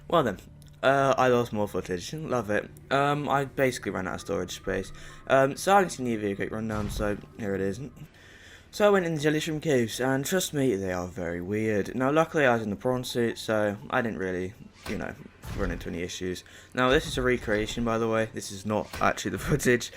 Well then, I lost more footage. Love it. I basically ran out of storage space. So I didn't need a quick rundown, so here it is. So I went in the Jellyshroom Caves, and trust me, they are very weird. Now, luckily I was in the prawn suit, so I didn't really, you know, run into any issues. Now, this is a recreation, by the way. This is not actually the footage.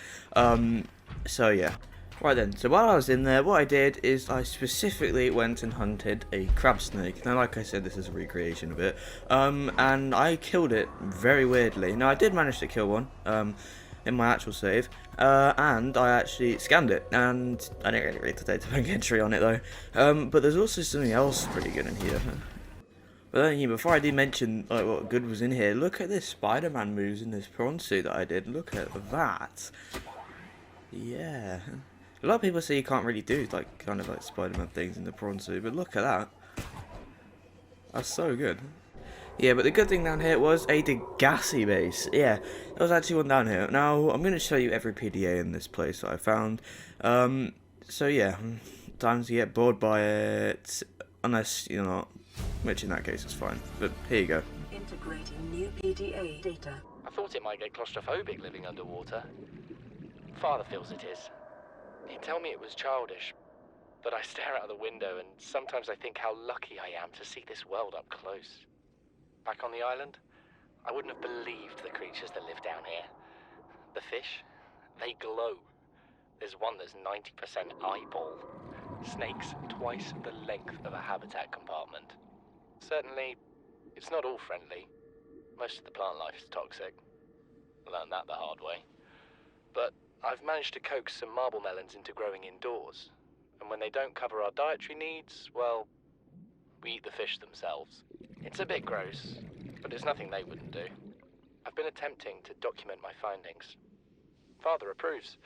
So yeah. Right then, so while I was in there, what I did is I specifically went and hunted a crab snake. Now, like I said, this is a recreation of it. And I killed it very weirdly. Now, I did manage to kill one, in my actual save, and I actually scanned it, and I didn't really read the data entry on it though. But there's also something else pretty good in here. But then, before I do mention like what good was in here, look at this Spider-Man moves in this prawn suit that I did. Look at that. Yeah. A lot of people say you can't really do like kind of like Spider-Man things in the prawn suit, but look at that. That's so good. Yeah, but the good thing down here was a Degassi base. Yeah, there was actually one down here. Now, I'm going to show you every PDA in this place that I found. So yeah, times you get bored by it, unless you're not, which in that case is fine. But here you go. Integrating new PDA data. I thought it might get claustrophobic living underwater. Father feels it is. He'd tell me it was childish, but I stare out of the window and sometimes I think how lucky I am to see this world up close. Back on the island, I wouldn't have believed the creatures that live down here. The fish, they glow. There's one that's 90% eyeball. Snakes twice the length of a habitat compartment. Certainly, it's not all friendly. Most of the plant life is toxic. Learned that the hard way. But I've managed to coax some marble melons into growing indoors. And when they don't cover our dietary needs, well, we eat the fish themselves. It's a bit gross, but it's nothing they wouldn't do. I've been attempting to document my findings. Father approves.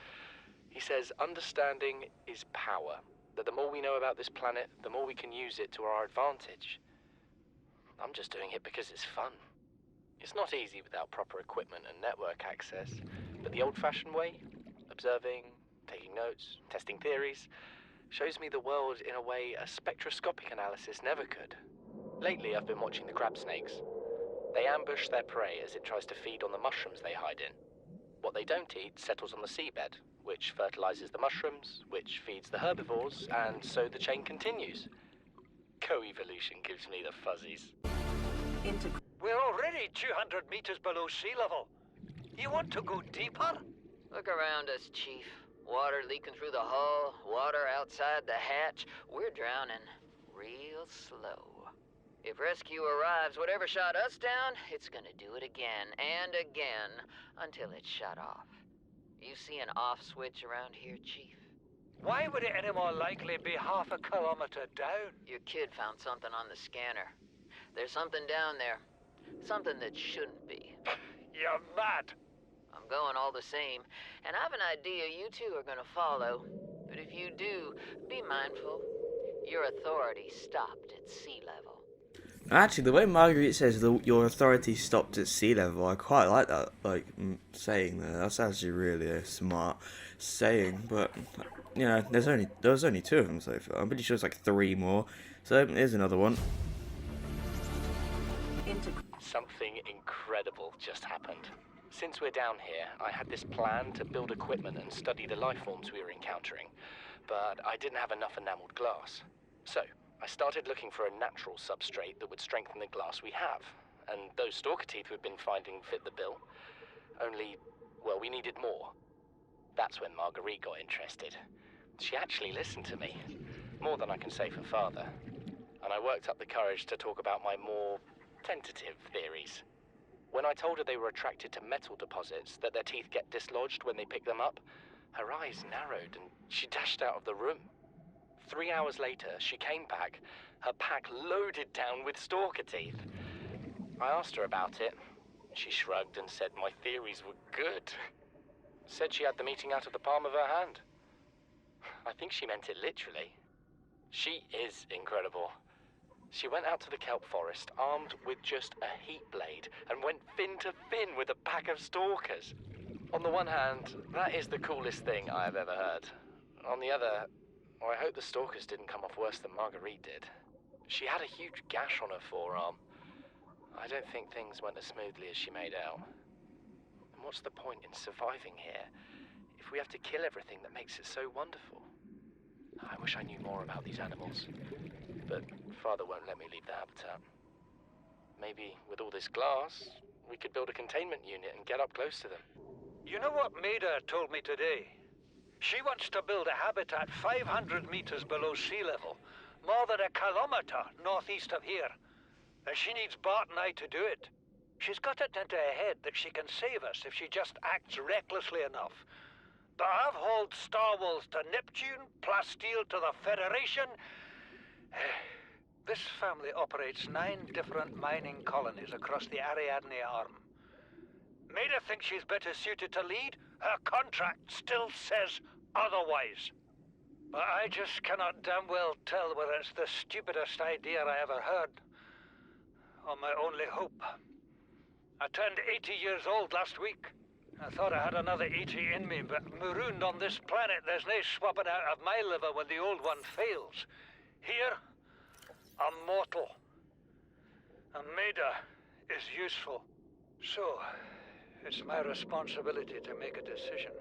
He says understanding is power, that the more we know about this planet, the more we can use it to our advantage. I'm just doing it because it's fun. It's not easy without proper equipment and network access, but the old-fashioned way, observing, taking notes, testing theories, shows me the world in a way a spectroscopic analysis never could. Lately, I've been watching the crab snakes. They ambush their prey as it tries to feed on the mushrooms they hide in. What they don't eat settles on the seabed, which fertilizes the mushrooms, which feeds the herbivores, and so the chain continues. Co-evolution gives me the fuzzies. We're already 200 meters below sea level. You want to go deeper? Look around us, Chief. Water leaking through the hull, water outside the hatch. We're drowning real slow. If rescue arrives, whatever shot us down, it's gonna do it again and again until it's shut off. You see an off switch around here, Chief? Why would it any more likely be half a kilometer down? Your kid found something on the scanner. There's something down there. Something that shouldn't be. You're mad. I'm going all the same, and I have an idea you two are gonna follow. But if you do, be mindful. Your authority stopped at sea level. Actually, the way Marguerite says your authority stopped at sea level, I quite like that, like, saying that. That's actually really a smart saying, but, you know, there was only two of them so far. I'm pretty sure it's like 3 more, so here's another one. Something incredible just happened. Since we're down here, I had this plan to build equipment and study the life forms we were encountering, but I didn't have enough enameled glass. So, I started looking for a natural substrate that would strengthen the glass we have, and those stalker teeth we've been finding fit the bill. Only, well, we needed more. That's when Marguerite got interested. She actually listened to me, more than I can say for Father, and I worked up the courage to talk about my more tentative theories. When I told her they were attracted to metal deposits, that their teeth get dislodged when they pick them up, her eyes narrowed and she dashed out of the room. 3 hours later, she came back, her pack loaded down with stalker teeth. I asked her about it. She shrugged and said my theories were good. Said she had the meeting out of the palm of her hand. I think she meant it literally. She is incredible. She went out to the kelp forest armed with just a heat blade and went fin to fin with a pack of stalkers. On the one hand, that is the coolest thing I have ever heard. On the other, well, I hope the stalkers didn't come off worse than Marguerite did. She had a huge gash on her forearm. I I don't think things went as smoothly as she made out. And what's the point in surviving here if we have to kill everything that makes it so wonderful? I wish I knew more about these animals, but Father won't let me leave the habitat. Maybe with all this glass, we could build a containment unit and get up close to them. You know what Maida told me today? She wants to build a habitat 500 meters below sea level, more than a kilometer northeast of here. And she needs Bart and I to do it. She's got it into her head that she can save us if she just acts recklessly enough. But I've hauled Star Wars to Neptune, Plasteel to the Federation. This family operates 9 different mining colonies across the Ariadne Arm. Maida thinks she's better suited to lead. Her contract still says otherwise. But I just cannot damn well tell whether it's the stupidest idea I ever heard, or my only hope. I turned 80 years old last week. I thought I had another 80 in me, but marooned on this planet, there's no swapping out of my liver when the old one fails. Here, I'm mortal. And Maida is useful. So, it's my responsibility to make a decision.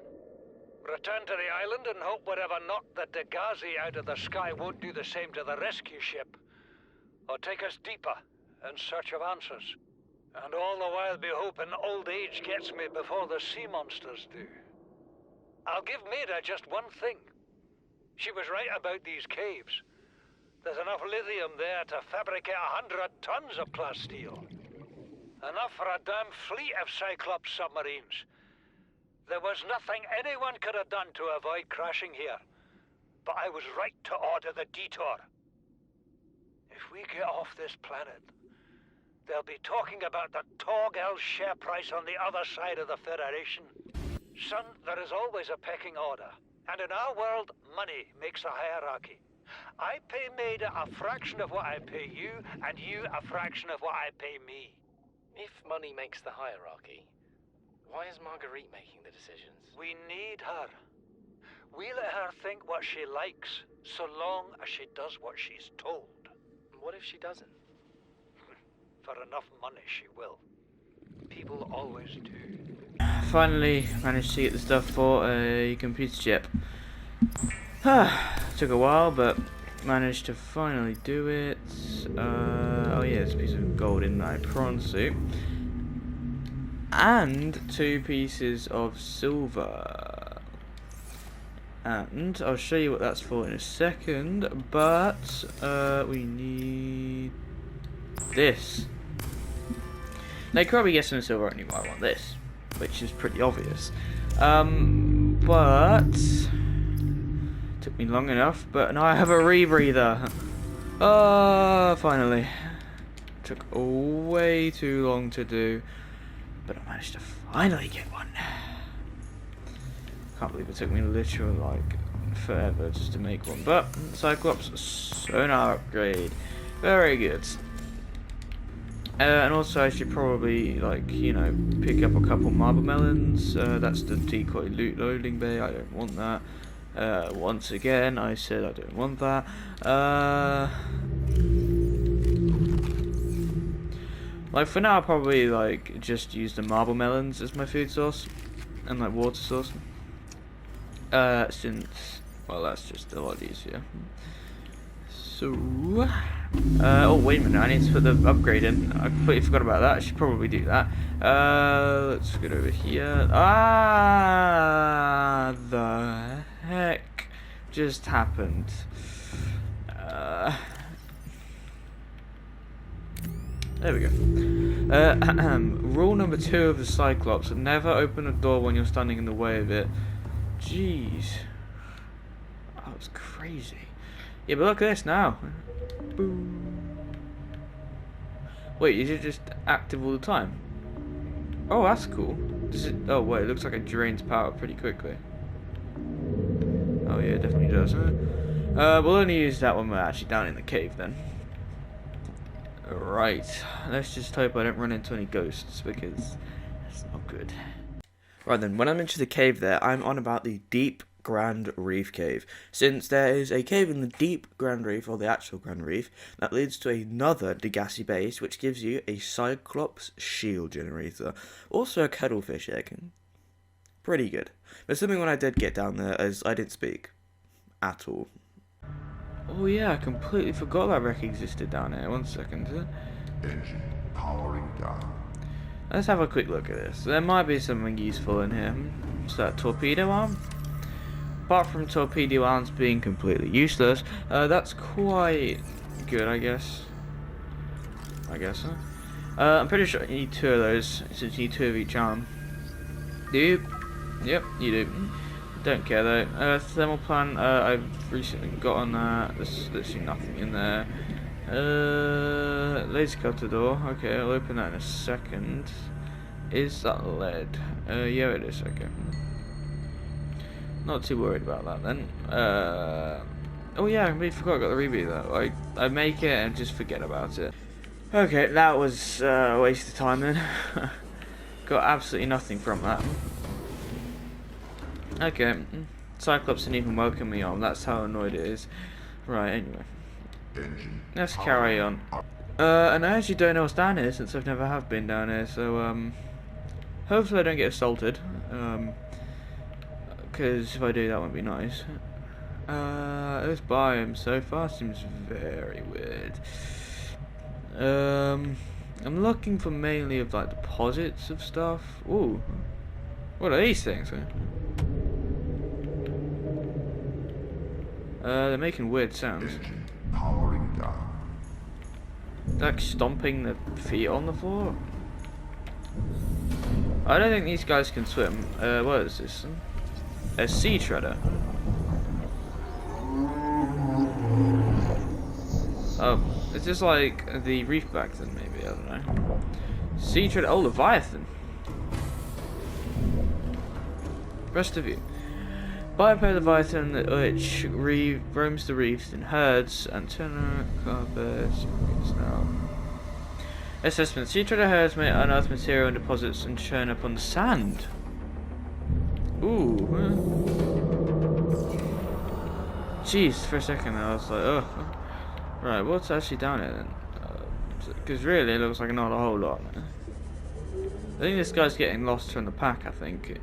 Return to the island and hope whatever knocked the Dagazi out of the sky won't do the same to the rescue ship. Or take us deeper in search of answers. And all the while be hoping old age gets me before the sea monsters do. I'll give Maida just one thing. She was right about these caves. There's enough lithium there to fabricate 100 tons of plasteel. Enough for a damn fleet of Cyclops submarines. There was nothing anyone could have done to avoid crashing here. But I was right to order the detour. If we get off this planet, they'll be talking about the Torgal share price on the other side of the Federation. Son, there is always a pecking order. And in our world, money makes a hierarchy. I pay Maida a fraction of what I pay you, and you a fraction of what I pay me. If money makes the hierarchy, why is Marguerite making the decisions? We need her. We let her think what she likes, so long as she does what she's told. What if she doesn't? For enough money, she will. People always do. Finally managed to get the stuff for a computer chip. Took a while, but managed to finally do it. Oh yeah, it's a piece of gold in my prawn suit. And 2 pieces of silver. And I'll show you what that's for in a second, but we need this. Now you could probably guess some silver only might want this, which is pretty obvious. But took me long enough, but now I have a rebreather. Finally. Took way too long to do, but I managed to finally get one. Can't believe it took me literally like forever just to make one, but Cyclops sonar upgrade, very good. And also I should probably, like, you know, pick up a couple marble melons. That's the decoy loot loading bay, I don't want that. Once again, I said I don't want that. Like, for now I'll probably, like, just use the marble melons as my food source. And, like, water source. Since, well, that's just a lot easier. So, oh wait a minute, I need to put the upgrade in. I completely forgot about that. I should probably do that. Let's get over here. The heck just happened? There we go. Rule number 2 of the Cyclops: never open a door when you're standing in the way of it. Jeez, that was crazy. Yeah, but look at this now. Boom. Wait, is it just active all the time? Oh, that's cool. Does it? Oh wait, it looks like it drains power pretty quickly. Oh yeah, it definitely does. We'll only use that when we're actually down in the cave then. Right, let's just hope I don't run into any ghosts, because that's not good. Right then, when I mentioned the cave there, I'm on about the deep Grand Reef Cave, since there is a cave in the deep Grand Reef, or the actual Grand Reef, that leads to another Degassi base, which gives you a Cyclops shield generator, also a cuttlefish egg. Pretty good. But something when I did get down there is I didn't speak at all. Oh yeah, I completely forgot that wreck existed down here. 1 second. Engine powering down. Let's have a quick look at this. There might be something useful in here. Is that torpedo arm? Apart from torpedo arms being completely useless, that's quite good, I guess. Huh? I'm pretty sure you need 2 of those, since you need 2 of each arm. Do you? Yep, you do. Don't care though. Thermal plant, I've recently gotten that. There's literally nothing in there. Laser cutter door. Okay, I'll open that in a second. Is that lead? Yeah, it is. Okay. Not too worried about that then. Oh yeah, I completely forgot I got the reboot though. I make it and just forget about it. Okay, that was a waste of time then. Got absolutely nothing from that. Okay, Cyclops didn't even welcome me on. That's how annoyed it is. Right, anyway. Let's carry on. And I actually don't know what's down here since I've never have been down here, so hopefully I don't get assaulted. Because if I do, that won't be nice. This biome so far seems very weird. I'm looking for mainly of like deposits of stuff. Ooh, what are these things? They're making weird sounds. Engine powering down. Like stomping the feet on the floor. I don't think these guys can swim. What is this? A sea treader. Oh, is this like the reef back then? Maybe, I don't know. Sea treader. Oh, Leviathan. Rest of you. Biped Leviathan, which roams the reefs in herds. Antenna, carpets. Now. Assessment: sea treader herds may unearth material and deposits and churn up on the sand. Ooh. Jeez, for a second I was like, oh. Right, what's actually down here then? Because really, it looks like not a whole lot. I think this guy's getting lost from the pack, I think.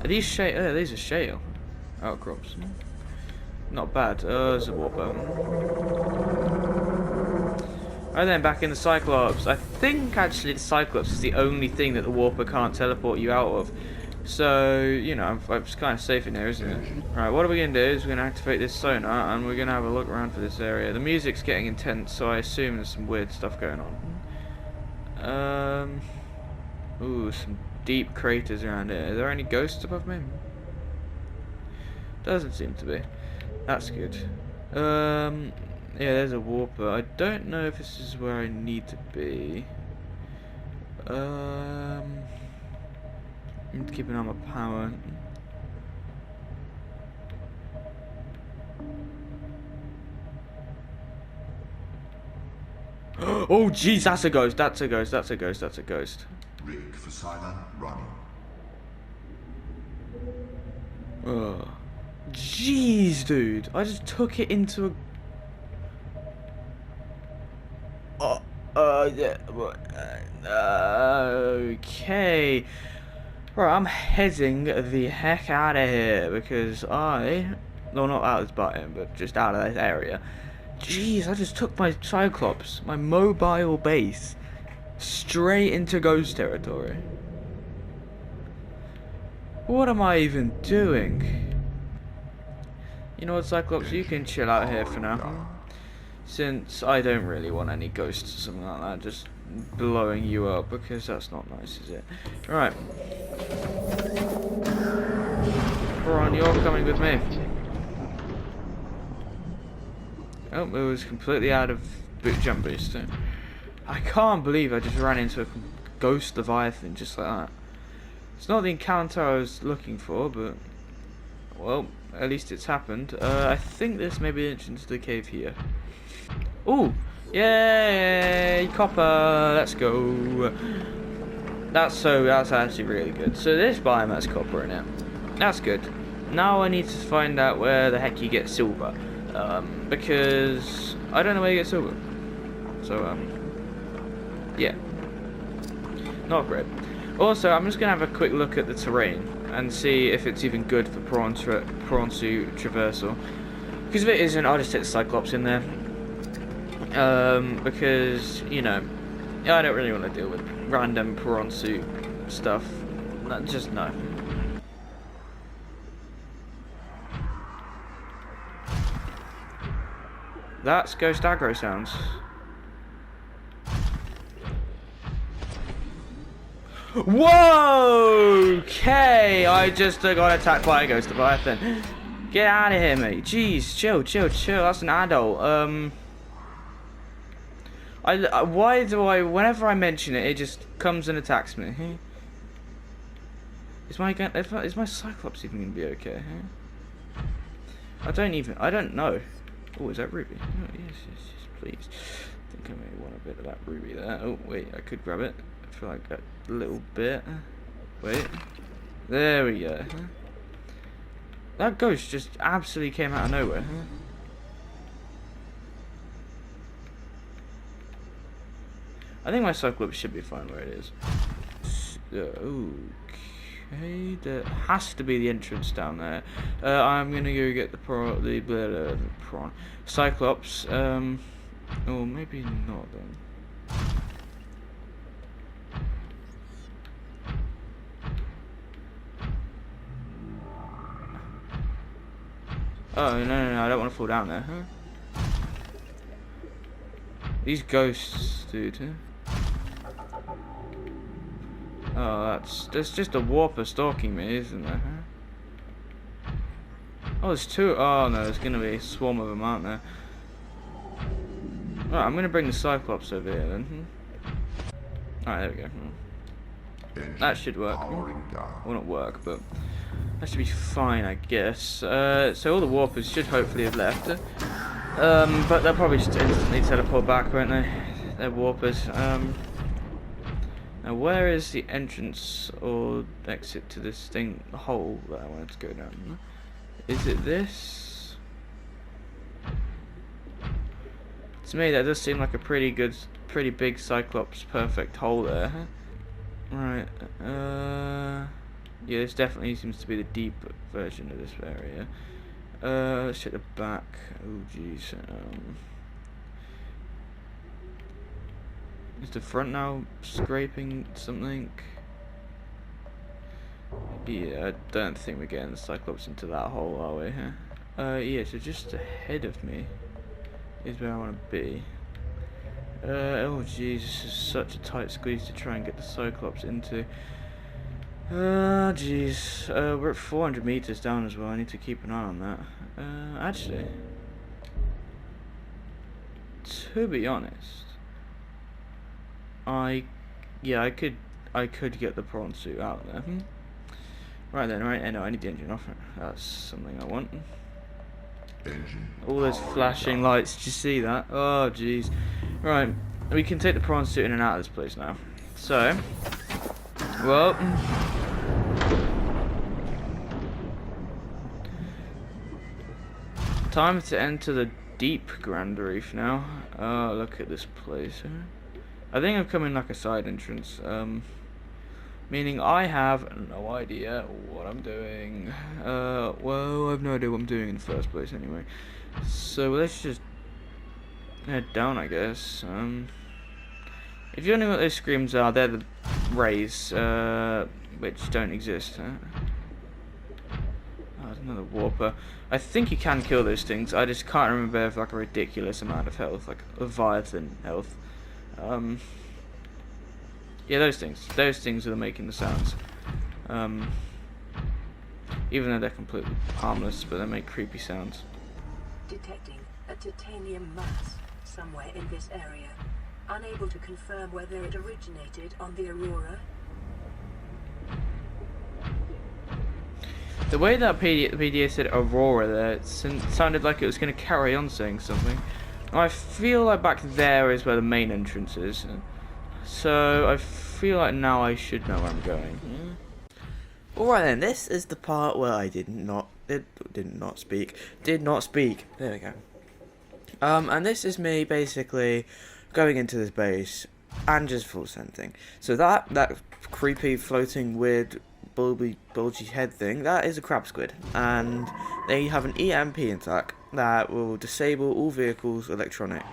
Are these shale? Oh, these are shale outcrops. Not bad. There's a warp. Right then, back in the Cyclops. I think actually the Cyclops is the only thing that the Warper can't teleport you out of. So, you know, it's kind of safe in here, isn't it? Right, what are we going to do is we're going to activate this sonar and we're going to have a look around for this area. The music's getting intense, so I assume there's some weird stuff going on. Ooh, some deep craters around here. Are there any ghosts above me? Doesn't seem to be. That's good. Yeah, there's a warper. I don't know if this is where I need to be. I need to keep an eye on my power. Oh jeez, that's a ghost, that's a ghost, that's a ghost, that's a ghost. Rig for Simon running. Oh. Jeez, dude. I just took it into a... yeah. Okay. Right, I'm heading the heck out of here because no, not out of this button, but just out of this area. Jeez, I just took my Cyclops, my mobile base, straight into ghost territory. What am I even doing? You know what, Cyclops, you can chill out here for now. Since I don't really want any ghosts or something like that, just blowing you up, because that's not nice, is it? Right. Ron, you're coming with me. Oh, it was completely out of jump boost. I can't believe I just ran into a ghost Leviathan just like that. It's not the encounter I was looking for, but... well, at least it's happened. I think this may be the entrance to the cave here. Ooh! Yay! Copper! Let's go! That's actually really good. So this biome has copper in it. that's good. Now I need to find out where the heck you get silver. Because I don't know where you get silver. So, yeah. Not great. Also, I'm just going to have a quick look at the terrain and see if it's even good for prawn suit traversal. Because if it isn't, I'll just take the Cyclops in there. Because, you know, I don't really want to deal with random prawn suit stuff. Just no. That's Ghost Aggro sounds. Whoa! Okay, I just got attacked by a Ghost Leviathan. Get out of here, mate. Jeez, chill. That's an adult. Why do I? Whenever I mention it, it just comes and attacks me. Is my Cyclops even gonna be okay? I don't know. Oh, is that ruby? Oh, yes, please. I think I may want a bit of that ruby there. Oh, wait, I could grab it. I feel like a little bit. Wait. There we go. That ghost just absolutely came out of nowhere. I think my Cyclops should be fine where it is. Okay, there has to be the entrance down there. I'm gonna go get the prawn Cyclops. Or maybe not then. Oh no! I don't want to fall down there. These ghosts, dude. Oh, that's just a warper stalking me, isn't there? Oh, there's two. Oh no, there's gonna be a swarm of them, aren't there? Right, I'm gonna bring the Cyclops over here then. Alright, there we go. That should work. Well, not work, but that should be fine, I guess. So all the warpers should hopefully have left. But they'll probably just instantly teleport back, won't they? They're warpers. Now, where is the entrance or exit to this thing, the hole that I wanted to go down? Is it this? To me, that does seem like a pretty big Cyclops perfect hole there. Right. Yeah, this definitely seems to be the deep version of this area. Let's check the back. Oh, jeez. Is the front now scraping something? Yeah, I don't think we're getting the Cyclops into that hole, are we? Yeah, so just ahead of me is where I want to be. Oh jeez, this is such a tight squeeze to try and get the Cyclops into. Jeez. We're at 400 meters down as well. I need to keep an eye on that. Actually, to be honest, I could get the prawn suit out there. Right then, right. No, I need the engine off. That's something I want. All those flashing lights. Did you see that? Oh, jeez. Right, we can take the prawn suit in and out of this place now. So, well, time to enter the deep Grand Reef now. Oh, look at this place. I think I've come in like a side entrance. Meaning I have no idea what I'm doing. Well, I have no idea what I'm doing in the first place anyway. So let's just head down, I guess. If you don't know what those screams are, they're the rays, which don't exist. Oh, there's another warper. I think you can kill those things. I just can't remember if like a ridiculous amount of health, like Leviathan health. Yeah, those things are making the sounds. Even though they're completely harmless, but they make creepy sounds. Detecting a titanium mass somewhere in this area. Unable to confirm whether it originated on the Aurora. The way that PDA said Aurora there, it sounded like it was going to carry on saying something. I feel like back there is where the main entrance is. So I feel like now I should know where I'm going. Alright then, this is the part where I did not speak. There we go. And this is me basically going into this base and just full sending. So that creepy floating weird bulgy head thing, that is a crab squid, and they have an EMP attack that will disable all vehicles electronics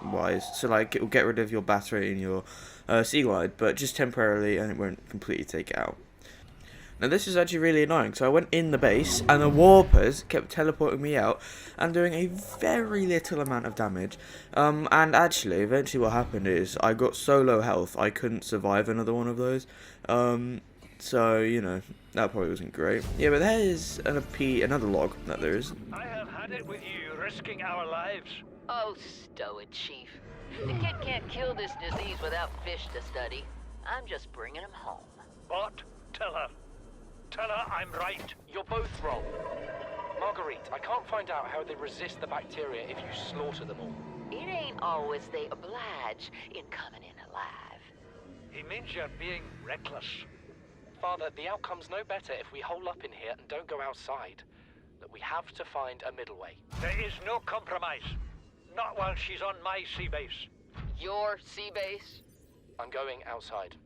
wise. So like it will get rid of your battery in your sea glide, but just temporarily, and it won't completely take it out. Now this is actually really annoying, so I went in the base and the warpers kept teleporting me out and doing a very little amount of damage. And actually, eventually what happened is I got so low health I couldn't survive another one of those. So, you know, that probably wasn't great. Yeah, but there is another log that there is. I have had it with you, risking our lives. Oh, stow it, Chief. The kid can't kill this disease without fish to study. I'm just bringing him home. What? Tell her. Tell her I'm right. You're both wrong. Marguerite, I can't find out how they resist the bacteria if you slaughter them all. It ain't always they oblige in coming in alive. He means you're being reckless. Father, the outcome's no better if we hole up in here and don't go outside. That we have to find a middle way. There is no compromise. Not while she's on my sea base. Your sea base? I'm going outside.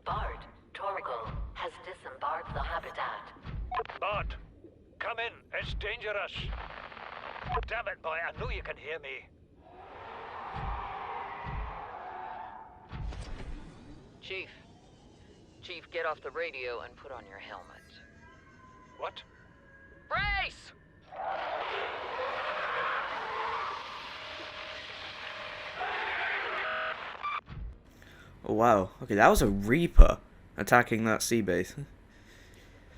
Bard, Torgal has disembarked the habitat. Bart, come in. It's dangerous. Damn it, boy. I know you can hear me. Chief, get off the radio and put on your helmet. What? Brace! Oh wow, okay, that was a Reaper attacking that sea base.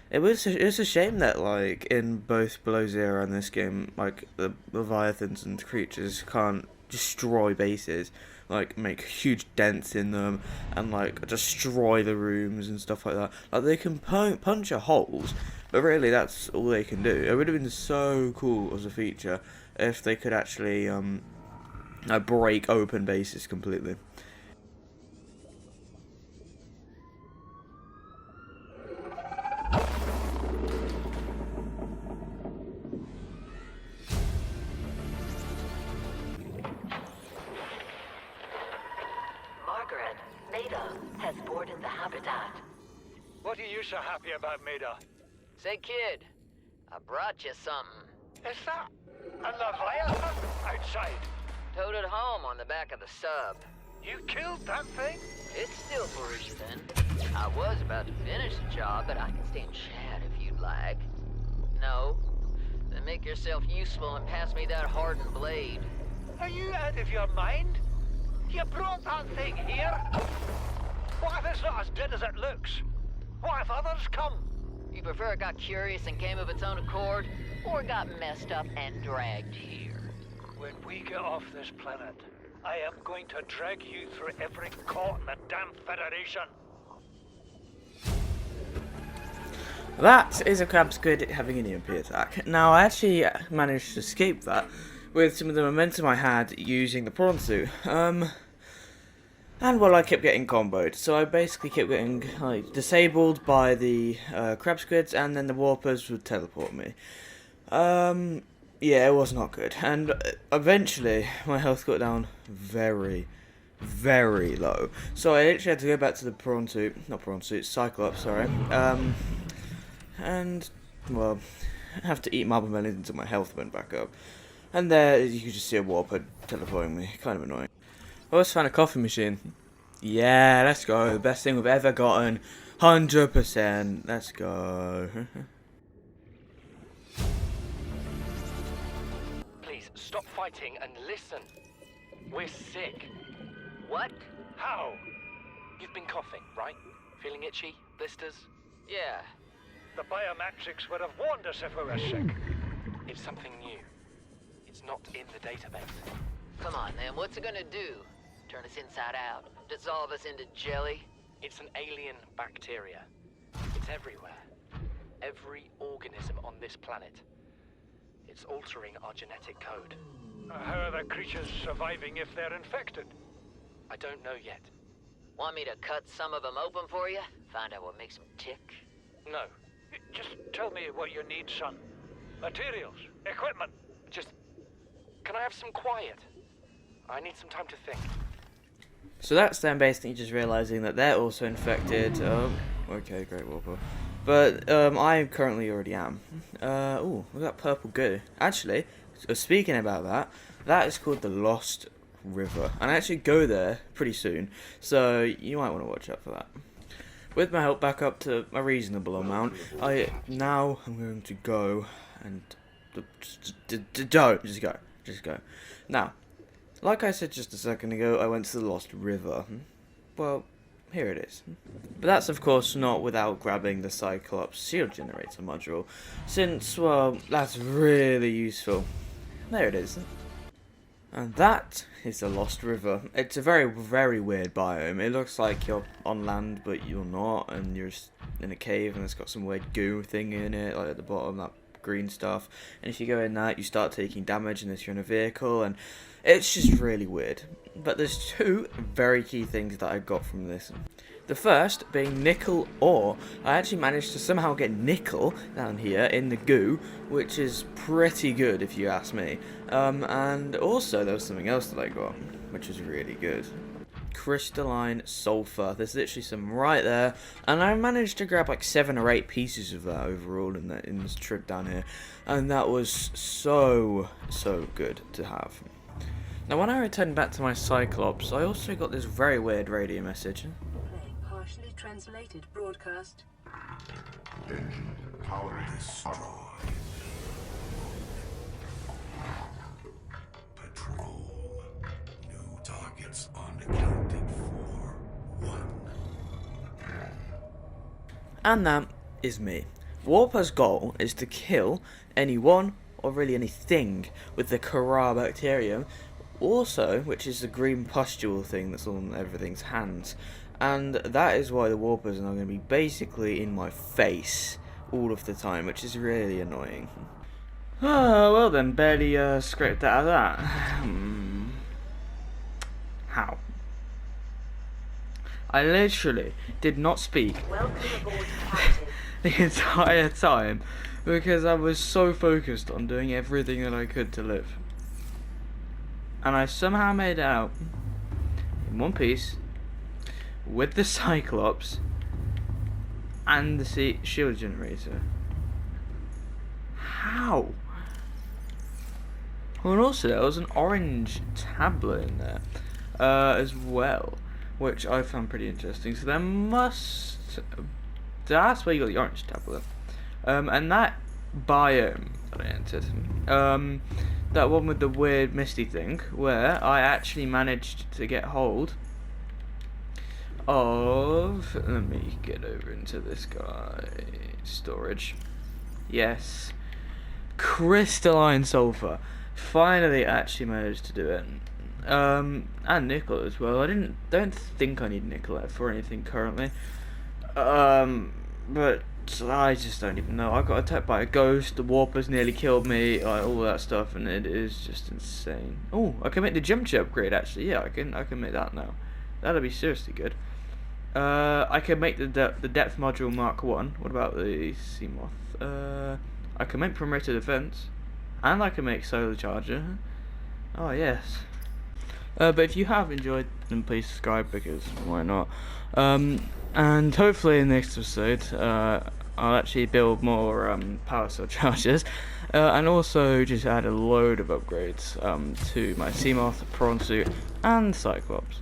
It's a shame that, like, in both Below Zero and this game, like, the Leviathans and creatures can't destroy bases, like, make huge dents in them, and, like, destroy the rooms and stuff like that. Like, they can puncture holes, but really that's all they can do. It would have been so cool as a feature if they could actually, break open bases completely. Has boarded the habitat. What are you so happy about, Maida? Say, kid, I brought you something. Is that a Leviathan outside? Towed it home on the back of the sub. You killed that thing? It's still breathing. I was about to finish the job, but I can stay and chat if you'd like. No? Then make yourself useful and pass me that hardened blade. Are you out of your mind? You brought that thing here? What if it's not as dead as it looks? What if others come? You prefer it got curious and came of its own accord, or got messed up and dragged here? When we get off this planet, I am going to drag you through every court in the damn Federation. That is a crab squid having an EMP attack. Now, I actually managed to escape that with some of the momentum I had using the prawn suit. And well, I kept getting comboed, so I basically kept getting disabled by the crab squids, and then the warpers would teleport me. Yeah, it was not good, and eventually my health got down very, very low. So I literally had to go back to the Cyclops, sorry. And well, I have to eat marble melons until my health went back up. And there, you could just see a warper teleporting me, kind of annoying. I always found a coffee machine. Yeah, let's go. The best thing we've ever gotten. 100%. Let's go. Please, stop fighting and listen. We're sick. What? How? You've been coughing, right? Feeling itchy? Blisters? Yeah. The biometrics would have warned us if we were sick. It's something new. It's not in the database. Come on, then. What's it gonna do? Turn us inside out? Dissolve us into jelly? It's an alien bacteria. It's everywhere. Every organism on this planet. It's altering our genetic code. How are the creatures surviving if they're infected? I don't know yet. Want me to cut some of them open for you? Find out what makes him tick? No. Just tell me what you need, son. Materials, equipment. Just... Can I have some quiet? I need some time to think. So that's them basically just realizing that they're also infected. Okay, great Warper. But I currently already am. Oh, we got purple goo. Actually, speaking about that, that is called the Lost River, and I actually go there pretty soon. So you might want to watch out for that. With my health back up to a reasonable amount, I'm going to go and just go. Now, like I said just a second ago, I went to the Lost River. Well, here it is. But that's of course not without grabbing the Cyclops shield generator module, since, well, that's really useful. There it is. And that is the Lost River. It's a very, very weird biome. It looks like you're on land, but you're not, and you're just in a cave, and it's got some weird goo thing in it, like at the bottom, that green stuff. And if you go in that, you start taking damage unless you're in a vehicle, and it's just really weird. But there's two very key things that I got from this. The first being nickel ore. I actually managed to somehow get nickel down here in the goo, which is pretty good if you ask me. And also there was something else that I got, which is really good. Crystalline sulfur. There's literally some right there, and I managed to grab like 7 or 8 pieces of that overall in this trip down here, and that was so good to have. Now when I returned back to my Cyclops, I also got this very weird radio message. Playing partially translated broadcast. Engine powering destroy. Patrol. New targets unaccounted for. 1. And that is me. Warper's goal is to kill anyone, or really anything, with the Kara bacterium, also, which is the green pustule thing that's on everything's hands. And that is why the Warpers are going to be basically in my face all of the time, which is really annoying. Oh, well then, barely scraped out of that. How? I literally did not speak Welcome aboard, Captain. the entire time because I was so focused on doing everything that I could to live. And I somehow made it out in one piece with the Cyclops and the shield generator. How? And also there was an orange tablet in there as well, which I found pretty interesting. So that's where you got the orange tablet. And that biome that I entered, that one with the weird misty thing, where I actually managed to get hold of, let me get over into this guy, storage, yes, crystalline sulfur. Finally actually managed to do it. And nickel as well. I don't think I need nickel for anything currently, but I just don't even know. I got attacked by a ghost, the Warpers nearly killed me, all that stuff, and it is just insane. Oh, I can make the jump chip upgrade actually. Yeah, I can make that now. That'll be seriously good. I can make the depth module Mark 1. What about the Seamoth? I can make perimeter defense, and I can make solar charger. Oh yes. But if you have enjoyed, then please subscribe, because why not? And hopefully in the next episode, I'll actually build more power cell chargers, and also just add a load of upgrades to my Seamoth, Prawn Suit, and Cyclops.